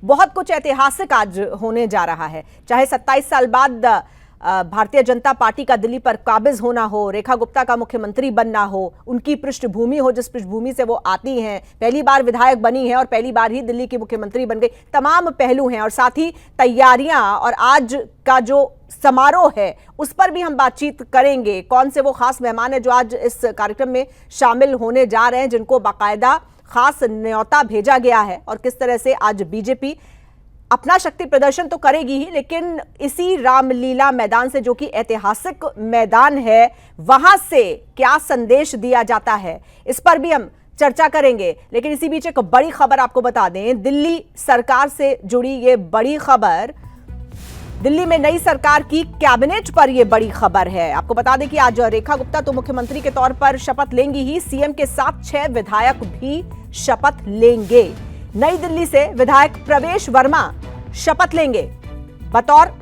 बहुत कुछ ऐतिहासिक आज होने जा रहा है। चाहे 27 साल बाद भारतीय जनता पार्टी का दिल्ली पर काबिज होना हो, रेखा गुप्ता का मुख्यमंत्री बनना हो, उनकी पृष्ठभूमि हो जिस पृष्ठभूमि से वो आती हैं, पहली बार विधायक बनी है और पहली बार ही दिल्ली की मुख्यमंत्री बन गई, तमाम पहलू हैं। और साथ ही तैयारियां और आज का जो समारोह है उस पर भी हम बातचीत करेंगे। कौन से वो खास मेहमान है जो आज इस कार्यक्रम में शामिल होने जा रहे हैं, जिनको बाकायदा खास न्योता भेजा गया है, और किस तरह से आज बीजेपी अपना शक्ति प्रदर्शन तो करेगी ही, लेकिन इसी रामलीला मैदान से, जो कि ऐतिहासिक मैदान है, वहां से क्या संदेश दिया जाता है, इस पर भी हम चर्चा करेंगे। लेकिन इसी बीच एक बड़ी खबर आपको बता दें, दिल्ली सरकार से जुड़ी ये बड़ी खबर, दिल्ली में नई सरकार की कैबिनेट पर यह बड़ी खबर है। आपको बता दें कि आज रेखा गुप्ता तो मुख्यमंत्री के तौर पर शपथ लेंगी ही, सीएम के साथ 6 विधायक भी शपथ लेंगे। नई दिल्ली से विधायक प्रवेश वर्मा शपथ लेंगे बतौर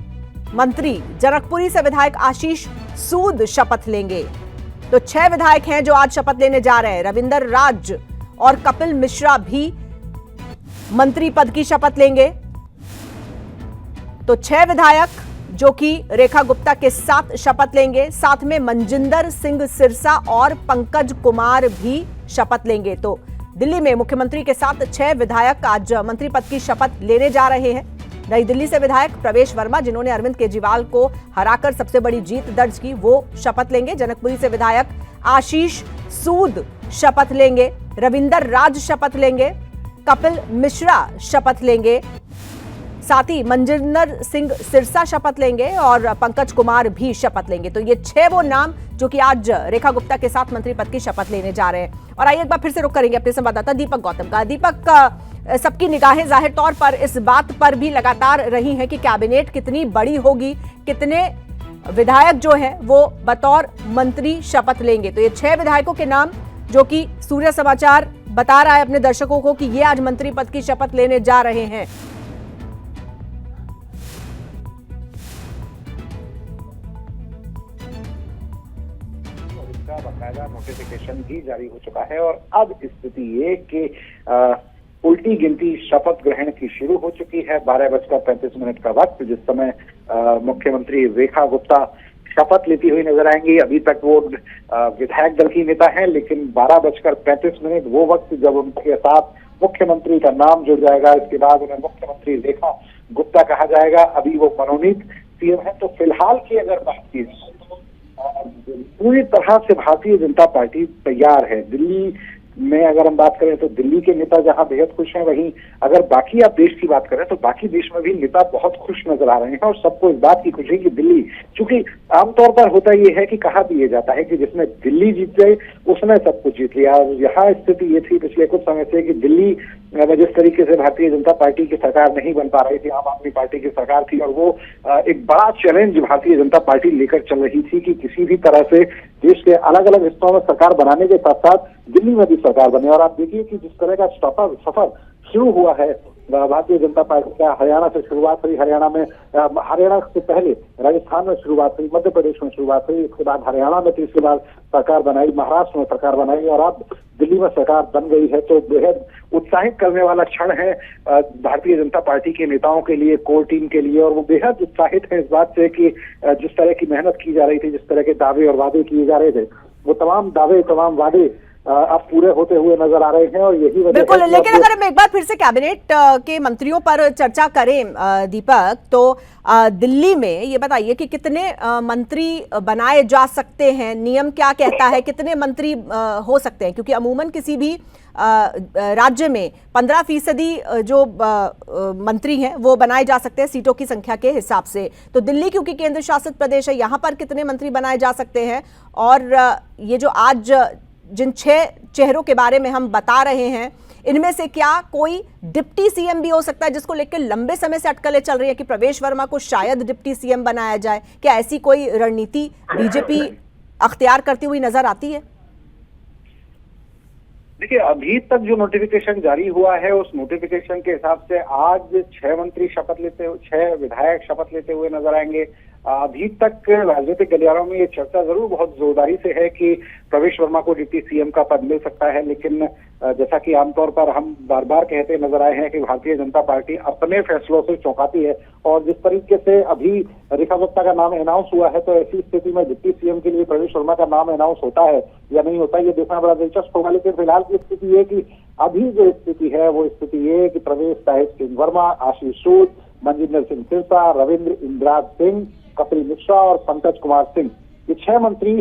मंत्री। जनकपुरी से विधायक आशीष सूद शपथ लेंगे। तो 6 विधायक हैं जो आज शपथ लेने जा रहे हैं। रविंदर राज और कपिल मिश्रा भी मंत्री पद की शपथ लेंगे। तो 6 विधायक जो कि रेखा गुप्ता के साथ शपथ लेंगे, साथ में मनजिंदर सिंह सिरसा और पंकज कुमार भी शपथ लेंगे। तो दिल्ली में मुख्यमंत्री के साथ 6 विधायक आज मंत्री पद की शपथ लेने जा रहे हैं। नई दिल्ली से विधायक प्रवेश वर्मा, जिन्होंने अरविंद केजरीवाल को हराकर सबसे बड़ी जीत दर्ज की, वो शपथ लेंगे। जनकपुरी से विधायक आशीष सूद शपथ लेंगे। रविंदर राज शपथ लेंगे। कपिल मिश्रा शपथ लेंगे। साथ ही मनजिंदर सिंह सिरसा शपथ लेंगे और पंकज कुमार भी शपथ लेंगे। तो ये 6 वो नाम जो कि आज रेखा गुप्ता के साथ मंत्री पद की शपथ लेने जा रहे हैं। और आइए एक बार फिर से रुक करेंगे अपने संवाददाता दीपक गौतम का। दीपक, सबकी निगाहें जाहिर तौर पर इस बात पर भी लगातार रही हैं कि कैबिनेट कितनी बड़ी होगी, कितने विधायक जो हैं वो बतौर मंत्री शपथ लेंगे। तो ये 6 विधायकों के नाम जो कि सूर्य समाचार बता रहा है अपने दर्शकों को कि ये आज मंत्री पद की शपथ लेने जा रहे हैं। बाकायदा नोटिफिकेशन भी जारी हो चुका है और अब स्थिति ये कि उल्टी गिनती शपथ ग्रहण की शुरू हो चुकी है। 12:35 का वक्त, जिस समय मुख्यमंत्री रेखा गुप्ता शपथ लेती हुई नजर आएंगी। अभी तक वो विधायक दल की नेता हैं, लेकिन 12:35 वो वक्त जब उनके साथ मुख्यमंत्री का नाम जुड़ जाएगा। इसके बाद उन्हें मुख्यमंत्री रेखा गुप्ता कहा जाएगा। अभी वो मनोनीत सीएम है। तो फिलहाल की अगर बात की पूरी तरह से भारतीय जनता पार्टी तैयार है। दिल्ली में अगर हम बात करें तो दिल्ली के नेता जहां बेहद खुश हैं, वहीं अगर बाकी आप देश की बात करें तो बाकी देश में भी नेता बहुत खुश नजर आ रहे हैं। और सबको इस बात की खुशी कि दिल्ली, चूंकि आमतौर पर होता यह है कि कहा भी ये जाता है कि जिसने दिल्ली जीत गए उसने सब कुछ जीत लिया। और यहाँ स्थिति ये थी पिछले कुछ समय से कि दिल्ली में जिस तरीके से भारतीय जनता पार्टी की सरकार नहीं बन पा रही थी, आम आदमी पार्टी की सरकार थी, और वो एक बड़ा चैलेंज भारतीय जनता पार्टी लेकर चल रही थी कि किसी भी तरह से देश के अलग अलग हिस्सों में सरकार बनाने के साथ साथ दिल्ली में भी सरकार बने। और आप देखिए कि जिस तरह का सफर शुरू हुआ है भारतीय जनता पार्टी का, हरियाणा से शुरुआत हुई, हरियाणा से पहले राजस्थान में शुरुआत हुई, मध्य प्रदेश में शुरुआत हुई, इसके बाद हरियाणा में तीसरी बार सरकार बनाई, महाराष्ट्र में सरकार बनाई और अब दिल्ली में सरकार बन गई है। तो बेहद उत्साहित करने वाला क्षण है भारतीय जनता पार्टी के नेताओं के लिए, कोर टीम के लिए। और वो बेहद उत्साहित है इस बात से कि जिस तरह की मेहनत की जा रही थी, जिस तरह के दावे और वादे किए जा रहे थे, वो तमाम दावे, तमाम वादे अब पूरे होते हुए नजर आ रहे हैं। और यही वजह बिल्कुल, लेकिन अगर हम एक बार फिर से कैबिनेट के मंत्रियों पर चर्चा करें दीपक, तो दिल्ली में ये बताइए कि कितने मंत्री बनाए जा सकते हैं, नियम क्या कहता है, कितने मंत्री हो सकते हैं? क्योंकि अमूमन किसी भी राज्य में 15% जो मंत्री हैं वो बनाए जा सकते हैं सीटों की संख्या के हिसाब से। तो दिल्ली क्योंकि केंद्र शासित प्रदेश है, यहाँ पर कितने मंत्री बनाए जा सकते हैं? और ये जो आज जिन 6 चेहरों के बारे में हम बता रहे हैं, इनमें से क्या कोई डिप्टी सीएम भी हो सकता है, जिसको लेकर लंबे समय से अटकलें चल रही है कि प्रवेश वर्मा को शायद डिप्टी सीएम बनाया जाए? क्या ऐसी कोई रणनीति बीजेपी अख्तियार करती हुई नजर आती है? देखिए, अभी तक जो नोटिफिकेशन जारी हुआ है उस नोटिफिकेशन के हिसाब से आज 6 मंत्री शपथ लेते हुए, 6 विधायक शपथ लेते हुए नजर आएंगे। अभी तक राजनीतिक गलियारों में ये चर्चा जरूर बहुत जोरदारी से है कि प्रवेश वर्मा को डिप्टी सीएम का पद मिल सकता है, लेकिन जैसा कि आमतौर पर हम बार बार कहते नजर आए हैं कि भारतीय जनता पार्टी अपने फैसलों से चौंकाती है, और जिस तरीके से अभी रेखा गुप्ता का नाम अनाउंस हुआ है, तो ऐसी स्थिति में डिप्टी सीएम के लिए प्रवेश वर्मा का नाम अनाउंस होता है या नहीं होता, ये देखना बड़ा दिलचस्प होगा। लेकिन फिलहाल की स्थिति ये कि अभी जो स्थिति है वो स्थिति ये है कि प्रवेश साहिब सिंह वर्मा, आशीष सूद, मनजिंदर सिंह सिरसा, रविंद्र इंद्राज सिंह, कपिल मिश्रा और पंकज कुमार सिंह, ये 6 मंत्री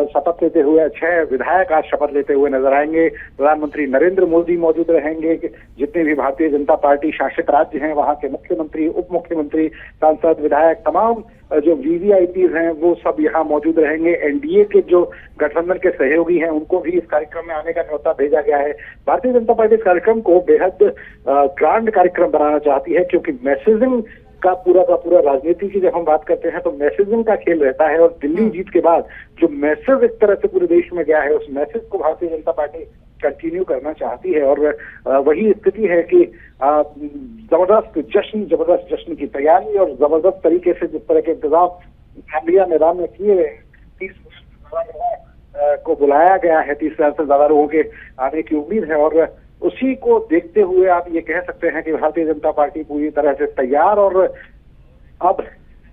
शपथ लेते हुए, 6 विधायक आज शपथ लेते हुए नजर आएंगे। प्रधानमंत्री नरेंद्र मोदी मौजूद रहेंगे। जितने भी भारतीय जनता पार्टी शासित राज्य हैं वहां के मुख्यमंत्री, उप मुख्यमंत्री, सांसद, विधायक, तमाम जो वीवीआईपी हैं वो सब यहाँ मौजूद रहेंगे। एनडीए के जो गठबंधन के सहयोगी हैं उनको भी इस कार्यक्रम में आने का न्योता भेजा गया है। भारतीय जनता पार्टी इस कार्यक्रम को बेहद ग्रांड कार्यक्रम बनाना चाहती है, क्योंकि मैसेजिंग का पूरा राजनीति की जब हम बात करते हैं तो मैसेजिंग का खेल रहता है, और दिल्ली जीत के बाद जो मैसेज एक तरह से पूरे देश में गया है उस मैसेज को भारतीय जनता पार्टी कंटिन्यू करना चाहती है। और वही स्थिति है कि जबरदस्त जश्न की तैयारी और जबरदस्त तरीके से जिस तरह के इंतजाम इंडिया मैदान में किए गए, 30,000 को बुलाया गया है, 30,000 से ज्यादा लोगों के आने की उम्मीद है, और उसी को देखते हुए आप ये कह सकते हैं कि भारतीय जनता पार्टी पूरी तरह से तैयार। और अब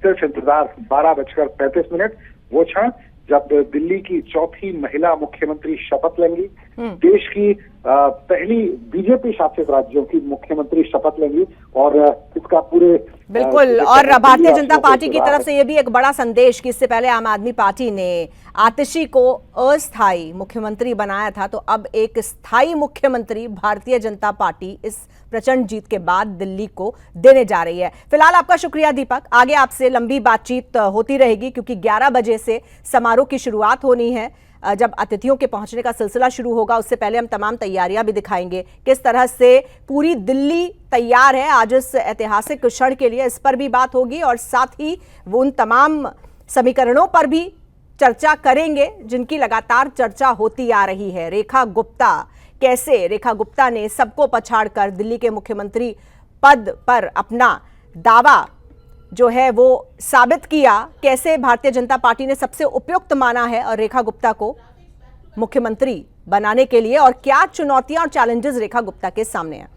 सिर्फ इंतजार 12:35, वो क्षण जब दिल्ली की चौथी महिला मुख्यमंत्री शपथ लेंगी, देश की पहली बीजेपी शासित राज्यों की मुख्यमंत्री शपथ लेंगी, और इसका पूरे बिल्कुल। और भारतीय जनता पार्टी की तरफ से ये भी एक बड़ा संदेश कि इससे पहले आम आदमी पार्टी ने आतिशी को अस्थायी मुख्यमंत्री बनाया था, तो अब एक स्थायी मुख्यमंत्री भारतीय जनता पार्टी इस प्रचंड जीत के बाद दिल्ली को देने जा रही है। फिलहाल आपका शुक्रिया दीपक, आगे आपसे लंबी बातचीत होती रहेगी, क्योंकि 11 बजे से समारोह की शुरुआत होनी है। जब अतिथियों के पहुंचने का सिलसिला शुरू होगा उससे पहले हम तमाम तैयारियां भी दिखाएंगे, किस तरह से पूरी दिल्ली तैयार है आज इस ऐतिहासिक क्षण के लिए, इस पर भी बात होगी। और साथ ही वो उन तमाम समीकरणों पर भी चर्चा करेंगे जिनकी लगातार चर्चा होती आ रही है। रेखा गुप्ता, कैसे रेखा गुप्ता ने सबको पछाड़कर दिल्ली के मुख्यमंत्री पद पर अपना दावा जो है वो साबित किया, कैसे भारतीय जनता पार्टी ने सबसे उपयुक्त माना है और रेखा गुप्ता को मुख्यमंत्री बनाने के लिए, और क्या चुनौतियां और चैलेंजेस रेखा गुप्ता के सामने हैं।